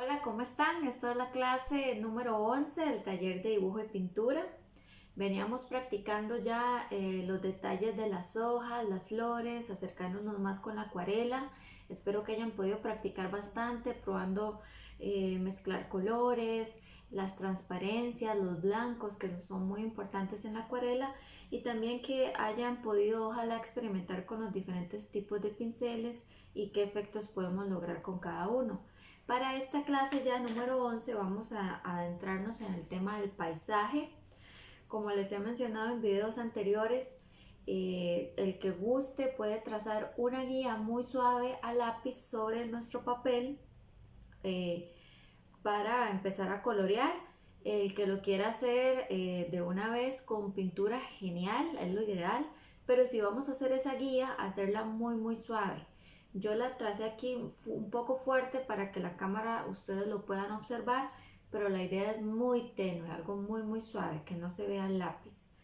Hola, ¿cómo están? Esta es la clase número 11 del taller de dibujo y pintura. Veníamos practicando ya los detalles de las hojas, las flores, acercándonos más con la acuarela. Espero que hayan podido practicar bastante, probando mezclar colores, las transparencias, los blancos, que son muy importantes en la acuarela, y también que hayan podido, ojalá, experimentar con los diferentes tipos de pinceles y qué efectos podemos lograr con cada uno. Para esta clase ya número 11 vamos a adentrarnos en el tema del paisaje. Como les he mencionado en videos anteriores, el que guste puede trazar una guía muy suave a lápiz sobre nuestro papel eh, para empezar a colorear. El que lo quiera hacer de una vez con pintura, genial, es lo ideal, pero si vamos a hacer esa guía, hacerla muy suave. Yo la tracé aquí un poco fuerte para que la cámara ustedes lo puedan observar, pero la idea es muy tenue, algo muy suave, que no se vea el lápiz.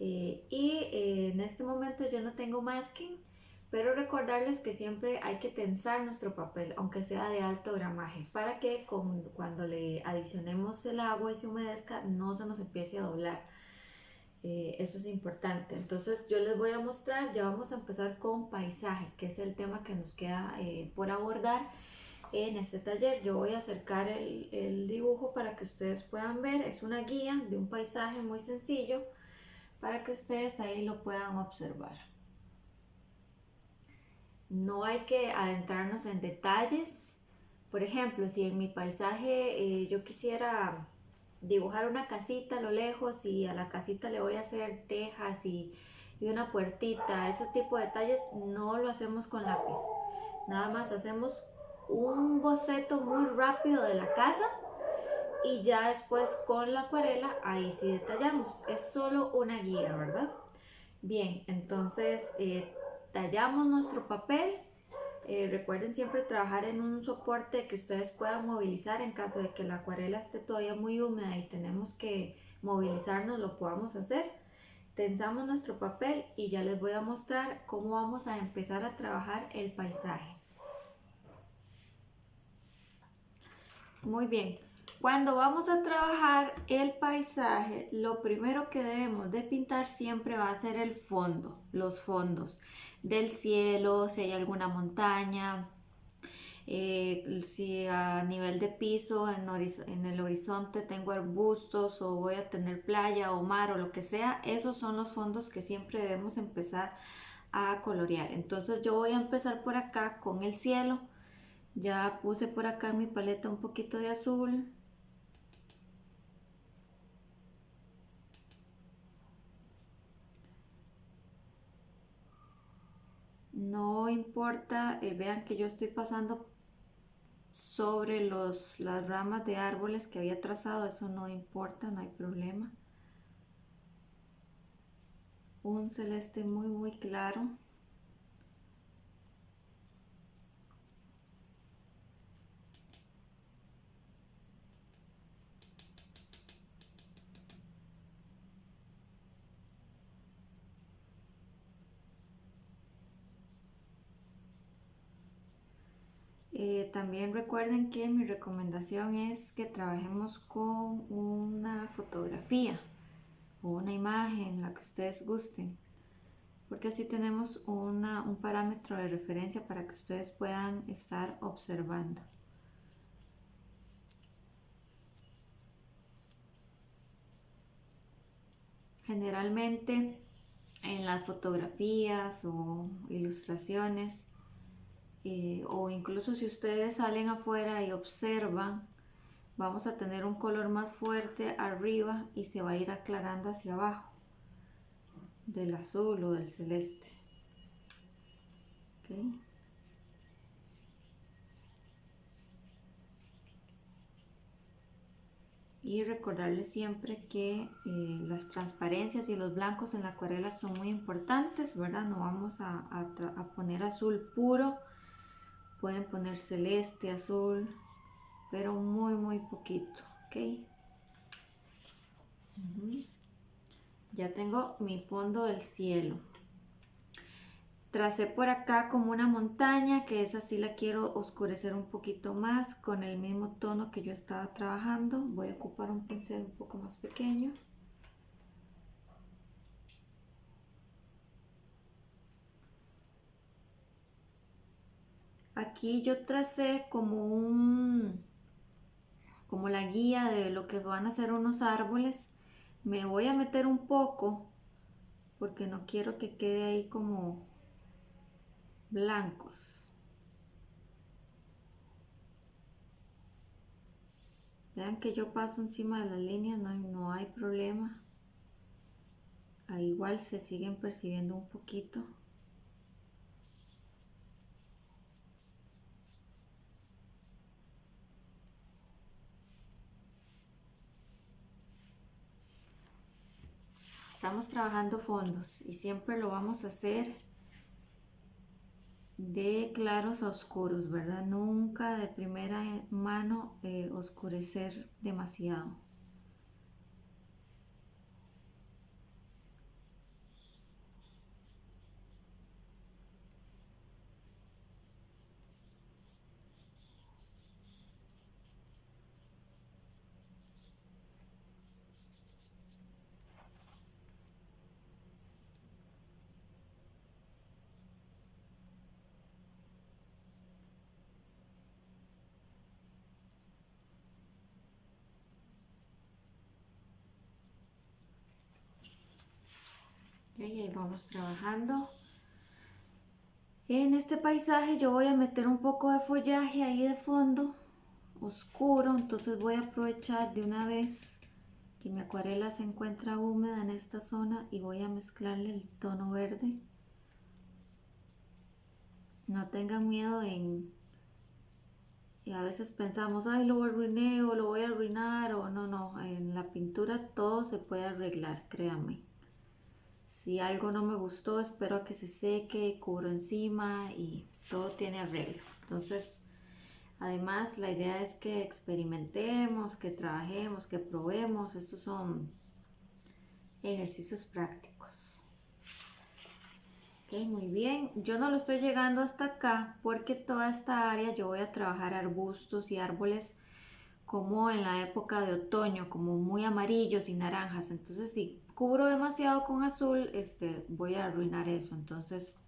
En este momento yo no tengo masking, pero recordarles que siempre hay que tensar nuestro papel, aunque sea de alto gramaje, para que cuando le adicionemos el agua y se humedezca no se nos empiece a doblar. Eso es importante. Entonces yo les voy a mostrar, ya vamos a empezar con paisaje, que es el tema que nos queda por abordar en este taller. Yo voy a acercar el dibujo para que ustedes puedan ver. Es una guía de un paisaje muy sencillo para que ustedes ahí lo puedan observar. No hay que adentrarnos en detalles. Por ejemplo, si en mi paisaje yo quisiera dibujar una casita a lo lejos y a la casita le voy a hacer tejas y una puertita, ese tipo de detalles no lo hacemos con lápiz. Nada más hacemos un boceto muy rápido de la casa y ya después con la acuarela ahí sí detallamos. Es solo una guía, ¿verdad? Bien, entonces tallamos nuestro papel. Recuerden siempre trabajar en un soporte que ustedes puedan movilizar en caso de que la acuarela esté todavía muy húmeda y tenemos que movilizarnos, lo podamos hacer. Tensamos nuestro papel y ya les voy a mostrar cómo vamos a empezar a trabajar el paisaje. Muy bien, cuando vamos a trabajar el paisaje, lo primero que debemos de pintar siempre va a ser el fondo, los fondos del cielo, si hay alguna montaña, si a nivel de piso en el horizonte tengo arbustos o voy a tener playa o mar o lo que sea, esos son los fondos que siempre debemos empezar a colorear. Entonces yo voy a empezar por acá con el cielo. Ya puse por acá en mi paleta un poquito de azul. No importa, vean que yo estoy pasando sobre las ramas de árboles que había trazado, eso no importa, no hay problema. Un celeste muy claro. También recuerden que mi recomendación es que trabajemos con una fotografía o una imagen, la que ustedes gusten, porque así tenemos un parámetro de referencia para que ustedes puedan estar observando. Generalmente en las fotografías o ilustraciones, o incluso si ustedes salen afuera y observan, vamos a tener un color más fuerte arriba y se va a ir aclarando hacia abajo, del azul o del celeste. ¿Okay? Y recordarles siempre que las transparencias y los blancos en la acuarela son muy importantes, ¿verdad? No vamos a poner azul puro, pueden poner celeste, azul, pero muy poquito, ¿ok? Ya tengo mi fondo del cielo. Tracé por acá como una montaña, que esa sí la quiero oscurecer un poquito más con el mismo tono que yo estaba trabajando. Voy a ocupar un pincel un poco más pequeño. Aquí yo tracé como la guía de lo que van a ser unos árboles. Me voy a meter un poco porque no quiero que quede ahí como blancos. Vean que yo paso encima de las líneas, no hay problema. Ahí igual se siguen percibiendo un poquito. Estamos trabajando fondos y siempre lo vamos a hacer de claros a oscuros, ¿verdad? Nunca de primera mano oscurecer demasiado. Y ahí vamos trabajando. En este paisaje yo voy a meter un poco de follaje ahí de fondo, oscuro, entonces voy a aprovechar de una vez que mi acuarela se encuentra húmeda en esta zona y voy a mezclarle el tono verde. No tengan miedo y a veces pensamos, ay, lo arruiné o lo voy a arruinar o no, en la pintura todo se puede arreglar, créanme. Si algo no me gustó, espero a que se seque, cubro encima y todo tiene arreglo. Entonces, además, la idea es que experimentemos, que trabajemos, que probemos. Estos son ejercicios prácticos. Ok, muy bien. Yo no lo estoy llegando hasta acá porque toda esta área yo voy a trabajar arbustos y árboles como en la época de otoño, como muy amarillos y naranjas. Entonces, si cubro demasiado con azul, voy a arruinar eso. Entonces,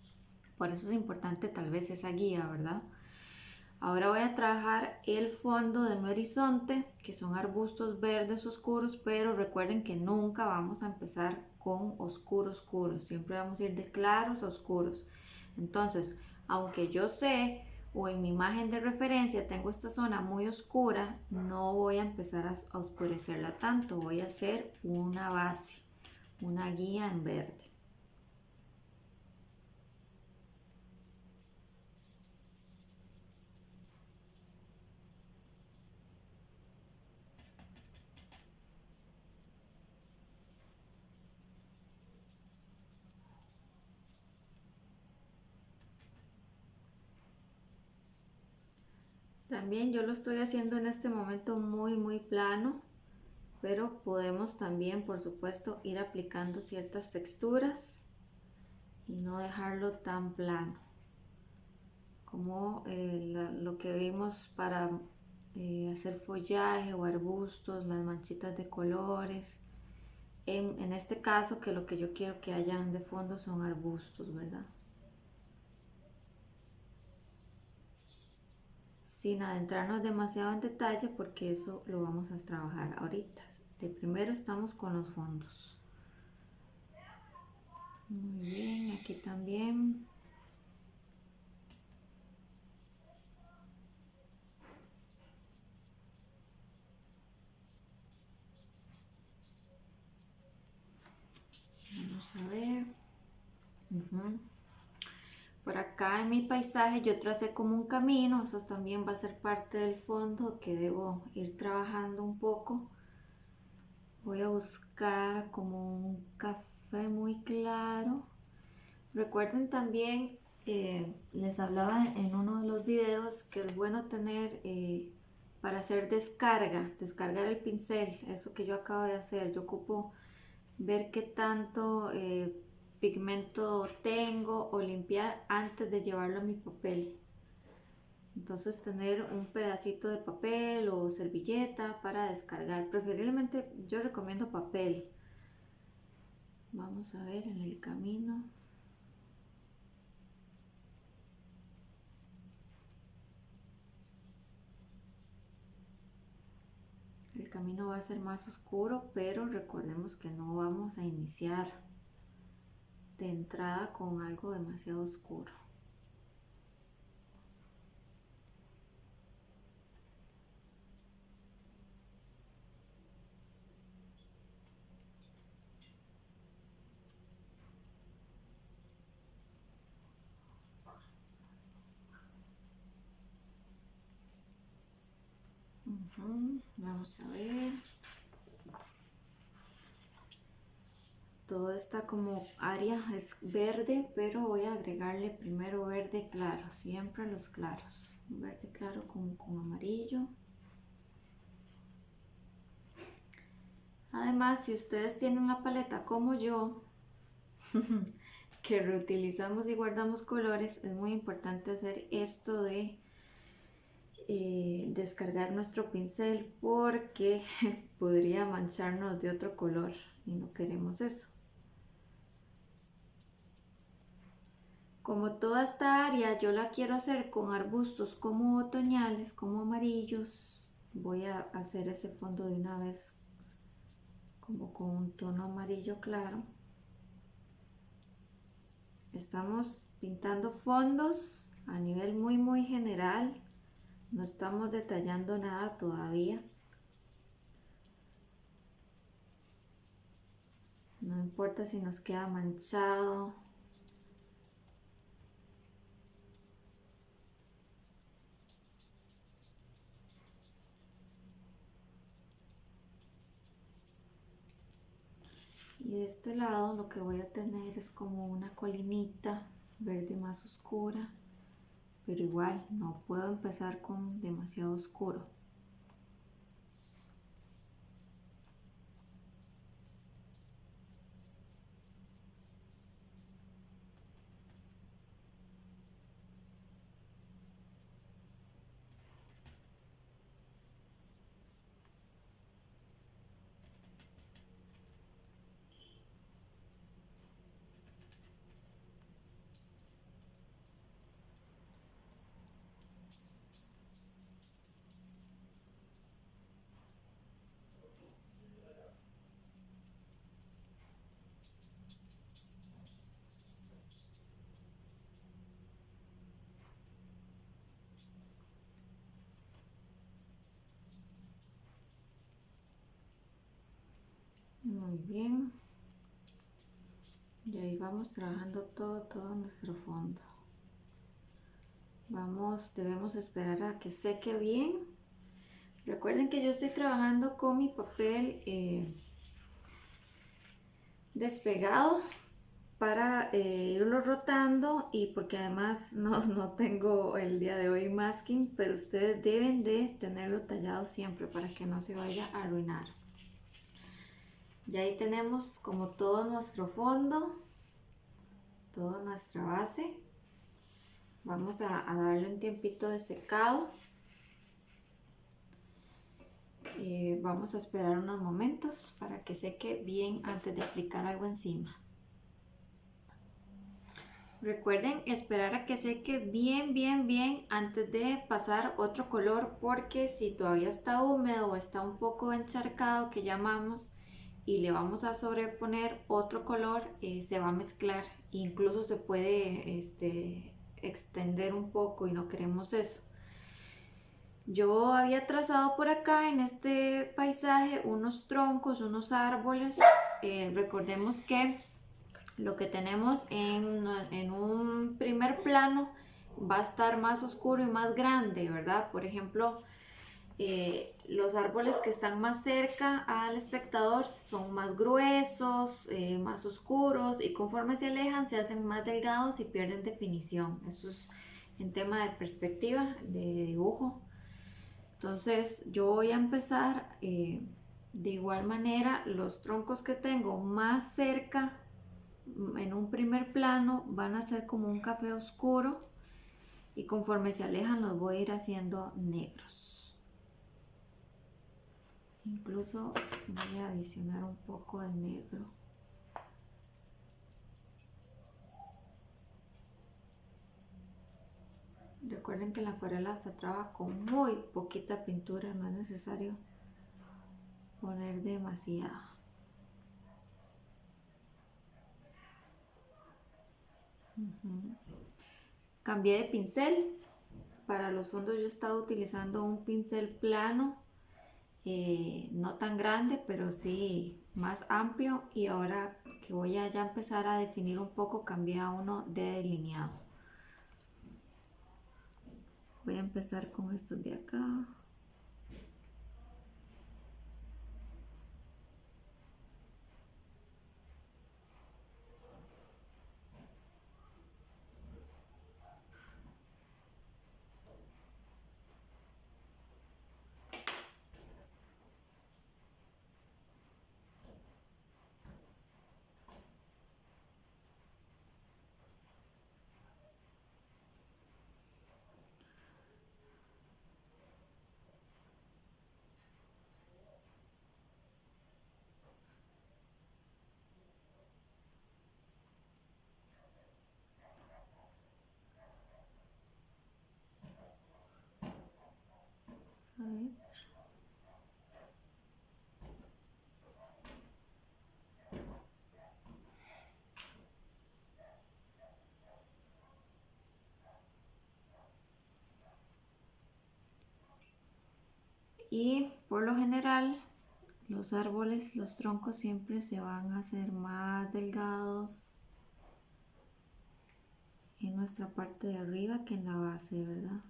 por eso es importante tal vez esa guía, ¿verdad? Ahora voy a trabajar el fondo de mi horizonte, que son arbustos verdes oscuros, pero recuerden que nunca vamos a empezar con oscuro oscuro, siempre vamos a ir de claros a oscuros. Entonces, aunque yo sé o en mi imagen de referencia tengo esta zona muy oscura, no voy a empezar a oscurecerla tanto, voy a hacer una base, una guía en verde. También yo lo estoy haciendo en este momento muy plano, pero podemos también, por supuesto, ir aplicando ciertas texturas y no dejarlo tan plano como lo que vimos para hacer follaje o arbustos, las manchitas de colores. En este caso, que lo que yo quiero que hayan de fondo son arbustos, ¿verdad? Sin adentrarnos demasiado en detalle porque eso lo vamos a trabajar ahorita. De primero estamos con los fondos. Muy bien, aquí también. Vamos a ver. Por acá en mi paisaje yo tracé como un camino, eso también va a ser parte del fondo que debo ir trabajando un poco. Voy a buscar como un café muy claro. Recuerden también, les hablaba en uno de los videos que es bueno tener para hacer descargar el pincel, eso que yo acabo de hacer. Yo ocupo ver qué tanto pigmento tengo o limpiar antes de llevarlo a mi papel. Entonces tener un pedacito de papel o servilleta para descargar. Preferiblemente yo recomiendo papel. Vamos a ver en el camino. El camino va a ser más oscuro, pero recordemos que no vamos a iniciar de entrada con algo demasiado oscuro. Vamos a ver. Todo está como área es verde, pero voy a agregarle primero verde claro, siempre los claros. Verde claro con amarillo. Además, si ustedes tienen una paleta como yo, que reutilizamos y guardamos colores, es muy importante hacer esto de descargar nuestro pincel, porque podría mancharnos de otro color y no queremos eso. Como toda esta área yo la quiero hacer con arbustos como otoñales, como amarillos, voy a hacer ese fondo de una vez como con un tono amarillo claro. Estamos pintando fondos a nivel muy general, no estamos detallando nada todavía. No importa si nos queda manchado. Y de este lado lo que voy a tener es como una colinita verde más oscura, pero igual no puedo empezar con demasiado oscuro. Muy bien. Y ahí vamos trabajando todo nuestro fondo. Debemos esperar a que seque bien. Recuerden que yo estoy trabajando con mi papel despegado para irlo rotando, y porque además no tengo el día de hoy masking, pero ustedes deben de tenerlo tallado siempre para que no se vaya a arruinar. Y ahí tenemos como todo nuestro fondo, toda nuestra base. Vamos a darle un tiempito de secado. Vamos a esperar unos momentos para que seque bien antes de aplicar algo encima. Recuerden esperar a que seque bien antes de pasar otro color, porque si todavía está húmedo o está un poco encharcado, que llamamos, y le vamos a sobreponer otro color, se va a mezclar, incluso se puede extender un poco y no queremos eso. Yo había trazado por acá en este paisaje unos troncos, unos árboles. Recordemos que lo que tenemos en un primer plano va a estar más oscuro y más grande, ¿verdad? Por ejemplo, los árboles que están más cerca al espectador son más gruesos, más oscuros, y conforme se alejan se hacen más delgados y pierden definición. Eso es en tema de perspectiva, de dibujo. Entonces yo voy a empezar de igual manera los troncos que tengo más cerca, en un primer plano van a ser como un café oscuro y conforme se alejan los voy a ir haciendo negros. Incluso voy a adicionar un poco de negro. Recuerden que la acuarela se trabaja con muy poquita pintura, no es necesario poner demasiada. Cambié de pincel. Para los fondos yo estaba utilizando un pincel plano, no tan grande, pero sí más amplio. Y ahora que voy a ya empezar a definir un poco, cambié a uno de delineado. Voy a empezar con estos de acá. A ver. Y por lo general los árboles, los troncos siempre se van a hacer más delgados en nuestra parte de arriba que en la base, ¿verdad?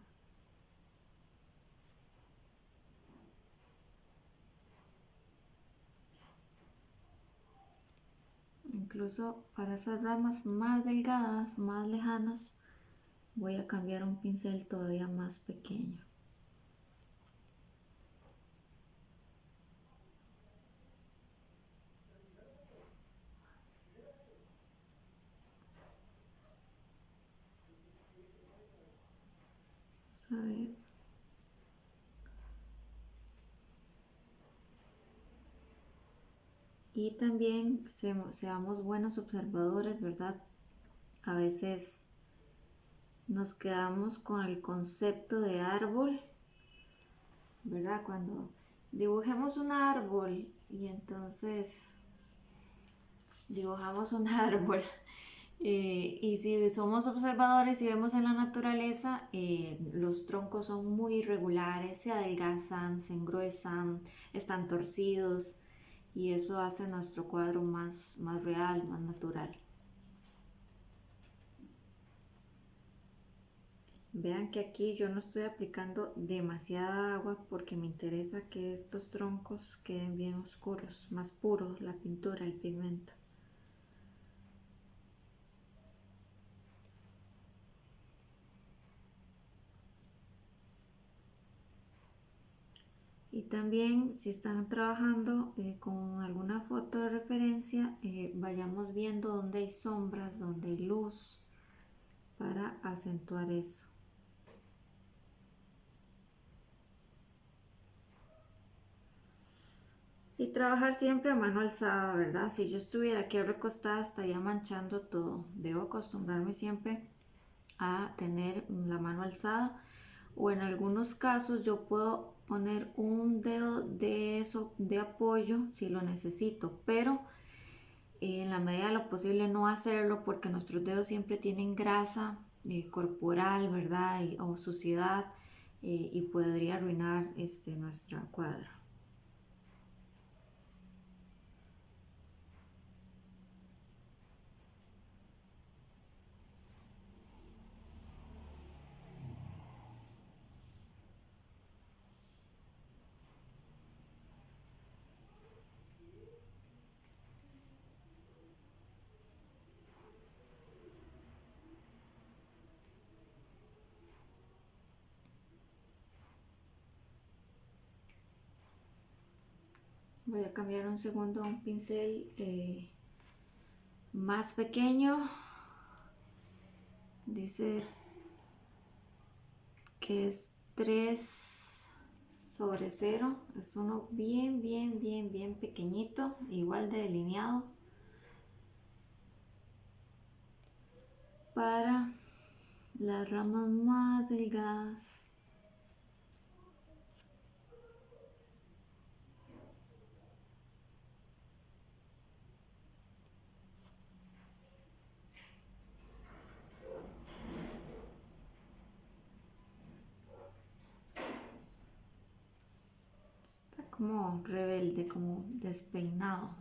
Incluso para esas ramas más delgadas, más lejanas, voy a cambiar un pincel todavía más pequeño. Vamos a ver. Y también seamos buenos observadores, ¿verdad? A veces nos quedamos con el concepto de árbol, ¿verdad? Cuando dibujemos un árbol y entonces dibujamos un árbol y si somos observadores y vemos en la naturaleza, los troncos son muy irregulares, se adelgazan, se engruesan, están torcidos y eso hace nuestro cuadro más real, más natural. Vean que aquí yo no estoy aplicando demasiada agua porque me interesa que estos troncos queden bien oscuros, más puros la pintura, el pigmento. Y también si están trabajando con alguna foto de referencia, vayamos viendo dónde hay sombras, dónde hay luz, para acentuar eso. Y trabajar siempre a mano alzada, ¿verdad? Si yo estuviera aquí recostada estaría manchando todo. Debo acostumbrarme siempre a tener la mano alzada, o en algunos casos yo puedo poner un dedo de apoyo si lo necesito, pero en la medida de lo posible no hacerlo porque nuestros dedos siempre tienen grasa corporal, ¿verdad? O suciedad y podría arruinar nuestra cuadra. Voy a cambiar un segundo un pincel más pequeño, dice que es 3/0, es uno bien pequeñito, igual de delineado, para las ramas más delgadas. Está como rebelde, como despeinado.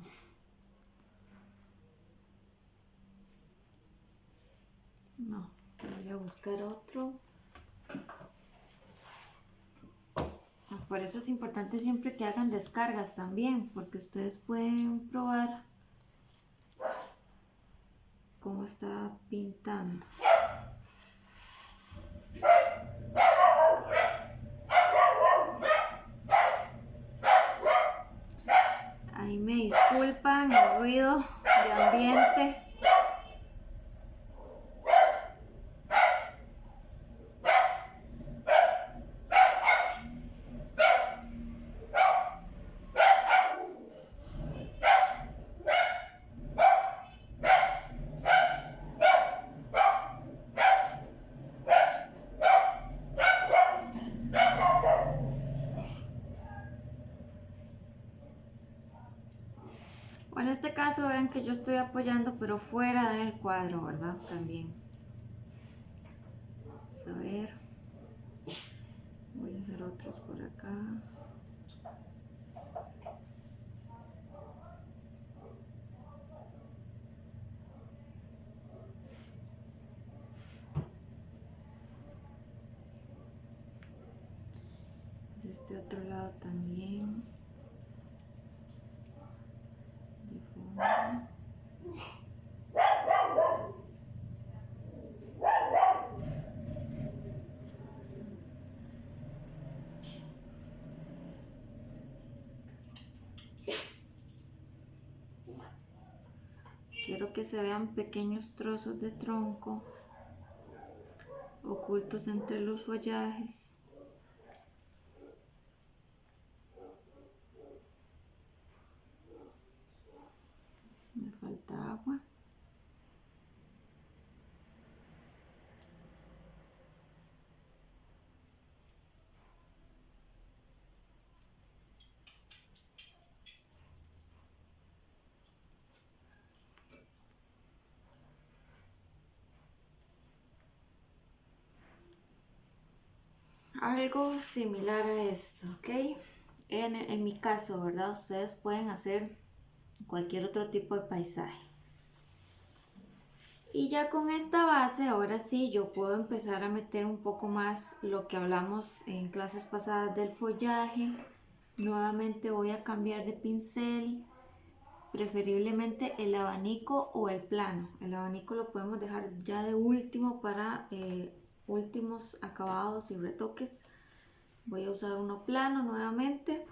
No, voy a buscar otro. Por eso es importante siempre que hagan descargas también, porque ustedes pueden probar cómo está pintando. Ahí me disculpan el ruido de ambiente. En este caso vean que yo estoy apoyando pero fuera del cuadro, ¿verdad? También. Vamos a ver. Voy a hacer otros por acá. De este otro lado también. De fondo. Quiero que se vean pequeños trozos de tronco ocultos entre los follajes. Me falta agua. Algo similar a esto, ¿ok? En mi caso, ¿verdad? Ustedes pueden hacer cualquier otro tipo de paisaje. Y ya con esta base, ahora sí, yo puedo empezar a meter un poco más lo que hablamos en clases pasadas del follaje. Nuevamente voy a cambiar de pincel, preferiblemente el abanico o el plano. El abanico lo podemos dejar ya de último para últimos acabados y retoques. Voy a usar uno plano nuevamente.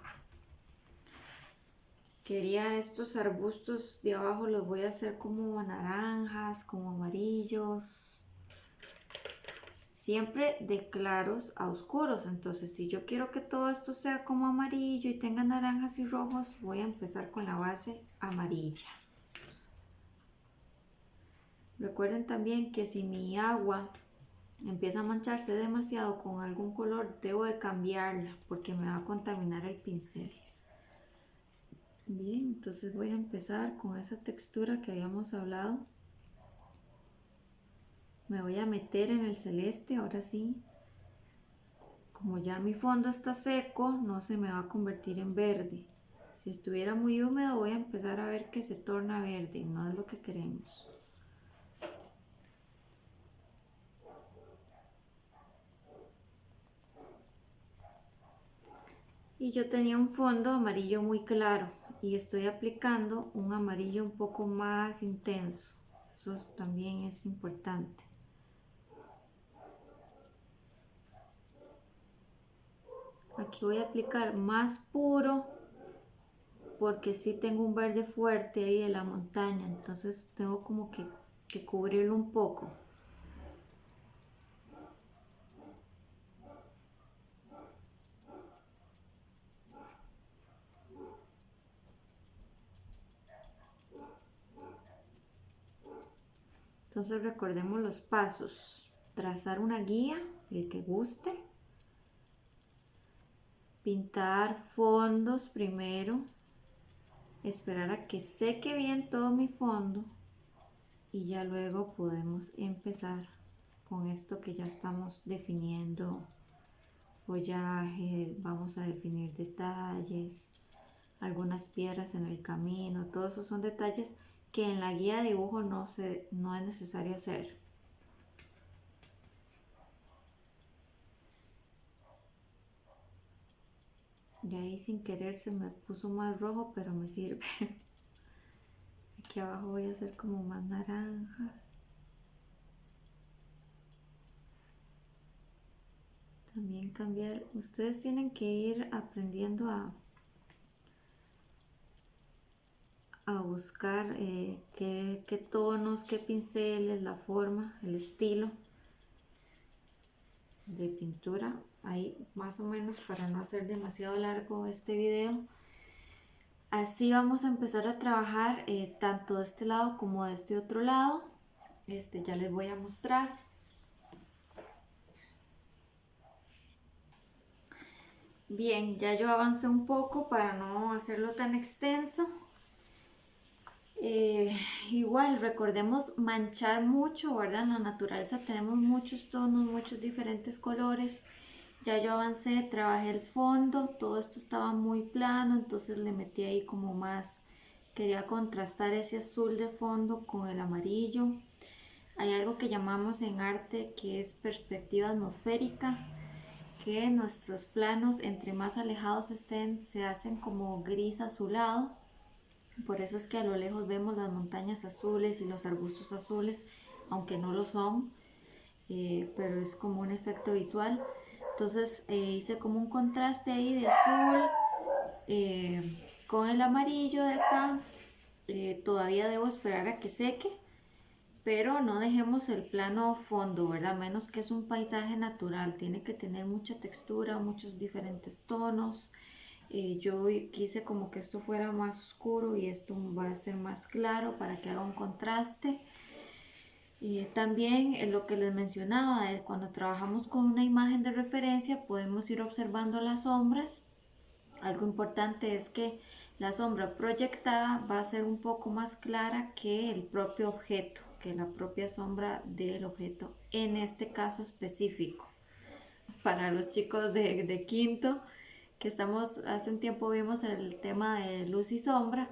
Quería estos arbustos de abajo, los voy a hacer como naranjas, como amarillos. Siempre de claros a oscuros. Entonces, si yo quiero que todo esto sea como amarillo y tenga naranjas y rojos, voy a empezar con la base amarilla. Recuerden también que si mi agua empieza a mancharse demasiado con algún color, debo de cambiarla porque me va a contaminar el pincel. Bien, entonces voy a empezar con esa textura que habíamos hablado. Me voy a meter en el celeste, ahora sí. Como ya mi fondo está seco, no se me va a convertir en verde. Si estuviera muy húmedo, voy a empezar a ver que se torna verde, no es lo que queremos. Y yo tenía un fondo amarillo muy claro y estoy aplicando un amarillo un poco más intenso. Eso también es importante. Aquí voy a aplicar más puro porque sí tengo un verde fuerte ahí de la montaña, entonces tengo como que cubrirlo un poco. Entonces recordemos los pasos: trazar una guía, el que guste, pintar fondos primero, esperar a que seque bien todo mi fondo y ya luego podemos empezar con esto que ya estamos definiendo: follaje, vamos a definir detalles, algunas piedras en el camino. Todos esos son detalles que en la guía de dibujo no es necesario hacer. Y ahí sin querer se me puso más rojo, pero me sirve. Aquí abajo voy a hacer como más naranjas. También cambiar, ustedes tienen que ir aprendiendo a buscar qué tonos, qué pinceles, la forma, el estilo de pintura. Ahí más o menos, para no hacer demasiado largo este video. Así vamos a empezar a trabajar tanto de este lado como de este otro lado. Ya les voy a mostrar. Bien, ya yo avancé un poco para no hacerlo tan extenso. Igual recordemos manchar mucho, ¿verdad? En la naturaleza tenemos muchos tonos, muchos diferentes colores. Ya yo avancé, trabajé el fondo, todo esto estaba muy plano, entonces le metí ahí como más, quería contrastar ese azul de fondo con el amarillo. Hay algo que llamamos en arte que es perspectiva atmosférica, que nuestros planos entre más alejados estén se hacen como gris azulado. Por eso es que a lo lejos vemos las montañas azules y los arbustos azules, aunque no lo son, pero es como un efecto visual. Entonces hice como un contraste ahí de azul con el amarillo de acá. Todavía debo esperar a que seque, pero no dejemos el plano fondo, ¿verdad? Menos que es un paisaje natural, tiene que tener mucha textura, muchos diferentes tonos. Yo quise como que esto fuera más oscuro y esto va a ser más claro para que haga un contraste. También lo que les mencionaba, cuando trabajamos con una imagen de referencia podemos ir observando las sombras. Algo importante es que la sombra proyectada va a ser un poco más clara que el propio objeto, que la propia sombra del objeto, en este caso específico. Para los chicos de quinto, que hace un tiempo vimos el tema de luz y sombra,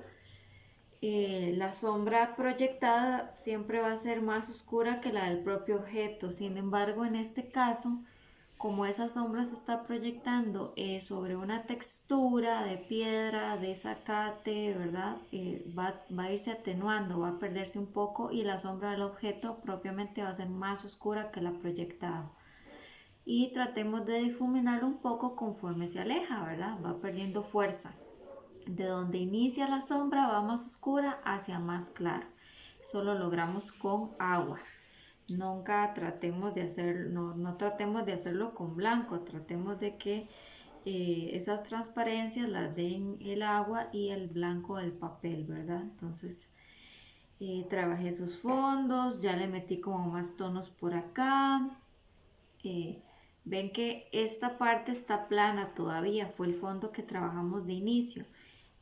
la sombra proyectada siempre va a ser más oscura que la del propio objeto. Sin embargo, en este caso, como esa sombra se está proyectando sobre una textura de piedra, de zacate, ¿verdad? Va a irse atenuando, va a perderse un poco y la sombra del objeto propiamente va a ser más oscura que la proyectada. Y tratemos de difuminarlo un poco conforme se aleja, ¿verdad? Va perdiendo fuerza. De donde inicia la sombra va más oscura hacia más clara. Eso lo logramos con agua. Nunca tratemos de no tratemos de hacerlo con blanco, tratemos de que esas transparencias las den el agua y el blanco del papel, ¿verdad? Entonces trabajé esos fondos, ya le metí como más tonos por acá. Ven que esta parte está plana todavía, fue el fondo que trabajamos de inicio.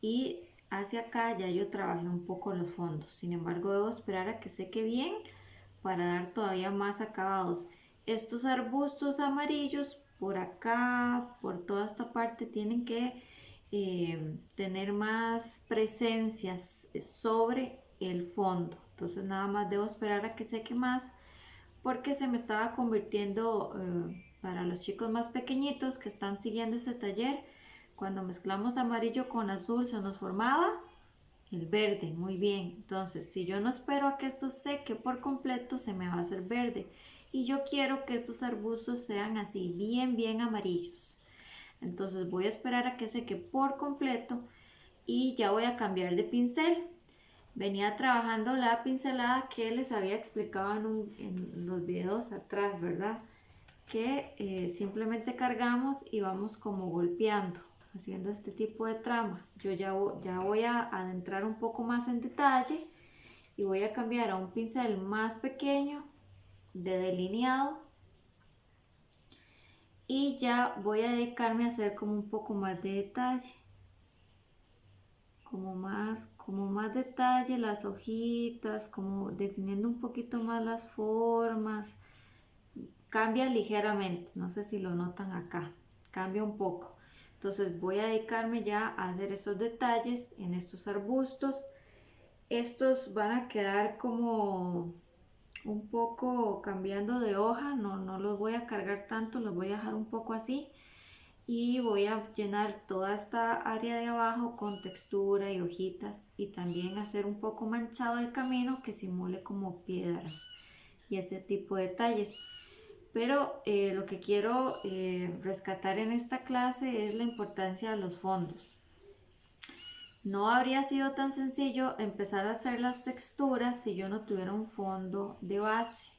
Y hacia acá ya yo trabajé un poco los fondos. Sin embargo, debo esperar a que seque bien para dar todavía más acabados. Estos arbustos amarillos por acá, por toda esta parte, tienen que tener más presencias sobre el fondo. Entonces nada más debo esperar a que seque más, porque se me estaba convirtiendo, para los chicos más pequeñitos que están siguiendo este taller, cuando mezclamos amarillo con azul se nos formaba el verde. Muy bien, entonces si yo no espero a que esto seque por completo, se me va a hacer verde, y yo quiero que estos arbustos sean así bien amarillos. Entonces voy a esperar a que seque por completo y ya voy a cambiar de pincel. Venía trabajando la pincelada que les había explicado en los videos atrás, ¿verdad? Que simplemente cargamos y vamos como golpeando, haciendo este tipo de trama. Yo ya voy a adentrar un poco más en detalle y voy a cambiar a un pincel más pequeño de delineado y ya voy a dedicarme a hacer como un poco más de detalle, como más detalle, las hojitas, como definiendo un poquito más las formas. Cambia ligeramente, no sé si lo notan acá, cambia un poco. Entonces voy a dedicarme ya a hacer esos detalles en estos arbustos. Estos van a quedar como un poco cambiando de hoja, no los voy a cargar tanto, los voy a dejar un poco así. Y voy a llenar toda esta área de abajo con textura y hojitas, y también hacer un poco manchado el camino que simule como piedras y ese tipo de detalles. Pero lo que quiero rescatar en esta clase es la importancia de los fondos. No habría sido tan sencillo empezar a hacer las texturas si yo no tuviera un fondo de base.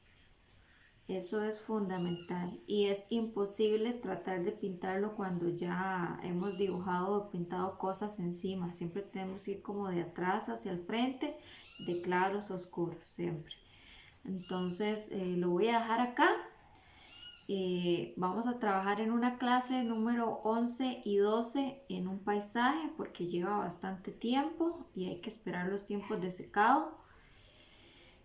Eso es fundamental y es imposible tratar de pintarlo cuando ya hemos dibujado o pintado cosas encima. Siempre tenemos que ir como de atrás hacia el frente, de claros a oscuros, siempre. Entonces lo voy a dejar acá. Vamos a trabajar en una clase número 11 y 12 en un paisaje porque lleva bastante tiempo y hay que esperar los tiempos de secado.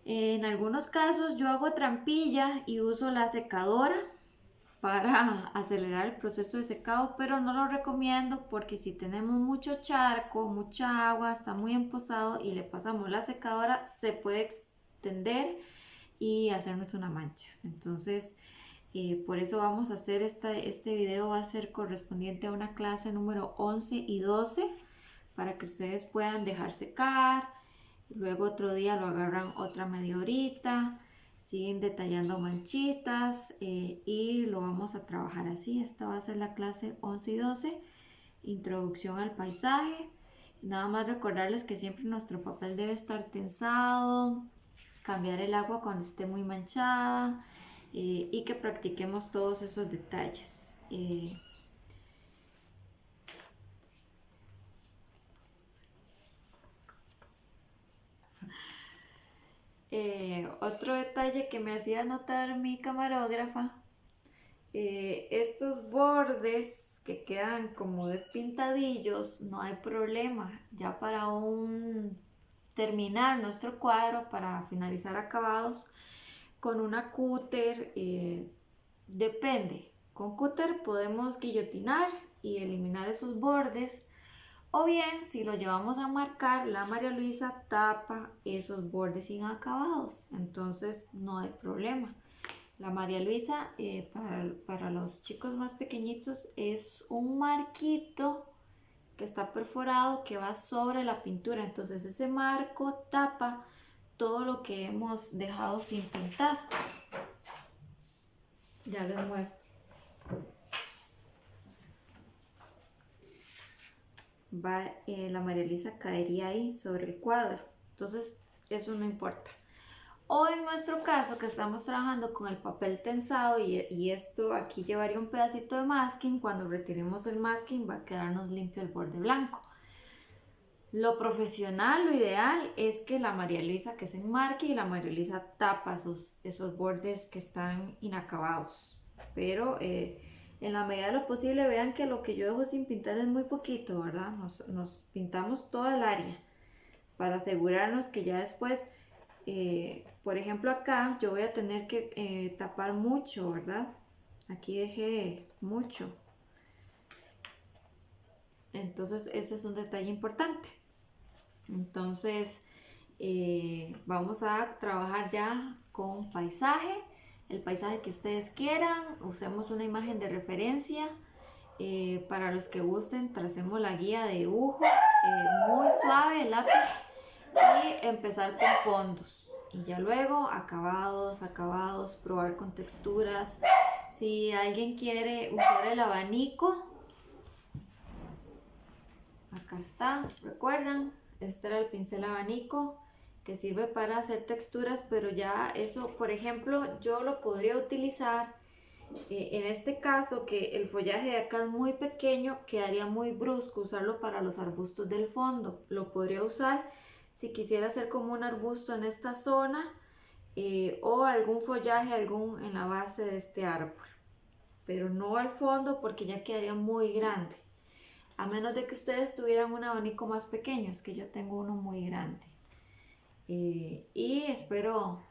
En algunos casos yo hago trampilla y uso la secadora para acelerar el proceso de secado, pero no lo recomiendo porque si tenemos mucho charco, mucha agua, está muy emposado y le pasamos la secadora, se puede extender y hacernos una mancha. Entonces, por eso vamos a hacer este video, va a ser correspondiente a una clase número 11 y 12 para que ustedes puedan dejar secar. Luego otro día lo agarran otra media horita, siguen detallando manchitas y lo vamos a trabajar así. Esta va a ser la clase 11 y 12, introducción al paisaje. Nada más recordarles que siempre nuestro papel debe estar tensado, cambiar el agua cuando esté muy manchada y que practiquemos todos esos detalles. Otro detalle que me hacía notar mi camarógrafa, estos bordes que quedan como despintadillos, no hay problema, ya para terminar nuestro cuadro, para finalizar acabados, con una cúter, depende, con cúter podemos guillotinar y eliminar esos bordes. O bien, si lo llevamos a marcar, la María Luisa tapa esos bordes inacabados, entonces no hay problema. La María Luisa, para los chicos más pequeñitos, es un marquito que está perforado que va sobre la pintura, entonces ese marco tapa todo lo que hemos dejado sin pintar. Ya les muestro. La María Luisa caería ahí sobre el cuadro, entonces eso no importa. O en nuestro caso que estamos trabajando con el papel tensado y esto aquí llevaría un pedacito de masking, cuando retiremos el masking va a quedarnos limpio el borde blanco. Lo profesional, lo ideal es que la María Luisa que se enmarque y la María Luisa tapa esos bordes que están inacabados, pero en la medida de lo posible vean que lo que yo dejo sin pintar es muy poquito, ¿verdad? Nos pintamos toda el área para asegurarnos que ya después, por ejemplo acá yo voy a tener que tapar mucho, ¿verdad? Aquí dejé mucho, entonces ese es un detalle importante. Entonces vamos a trabajar ya con paisaje, el paisaje que ustedes quieran, usemos una imagen de referencia. Para los que gusten, tracemos la guía de dibujo muy suave, el lápiz, y empezar con fondos y ya luego acabados, probar con texturas. Si alguien quiere usar el abanico, Acá está, recuerdan, este era el pincel abanico que sirve para hacer texturas, pero ya eso, por ejemplo, yo lo podría utilizar en este caso que el follaje de acá es muy pequeño, quedaría muy brusco usarlo para los arbustos del fondo. Lo podría usar si quisiera hacer como un arbusto en esta zona o algún follaje en la base de este árbol, pero no al fondo porque ya quedaría muy grande, a menos de que ustedes tuvieran un abanico más pequeño. Es que yo tengo uno muy grande. Y espero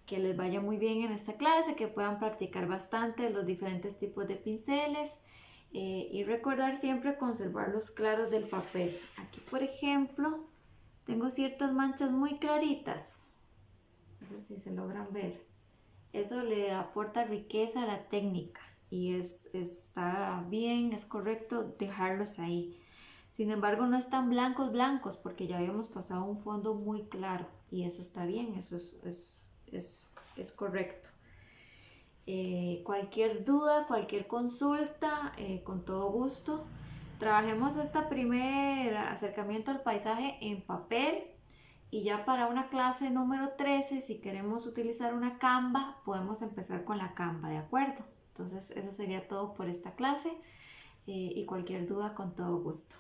que les vaya muy bien en esta clase, que puedan practicar bastante los diferentes tipos de pinceles y recordar siempre conservar los claros del papel. Aquí, por ejemplo, tengo ciertas manchas muy claritas, no sé si se logran ver. Eso le aporta riqueza a la técnica y está bien, es correcto dejarlos ahí. Sin embargo, no están blancos porque ya habíamos pasado un fondo muy claro y eso está bien, eso es correcto. Cualquier duda, cualquier consulta, con todo gusto. Trabajemos este primer acercamiento al paisaje en papel y ya para una clase número 13, si queremos utilizar una Canva, podemos empezar con la Canva, ¿de acuerdo? Entonces eso sería todo por esta clase y cualquier duda con todo gusto.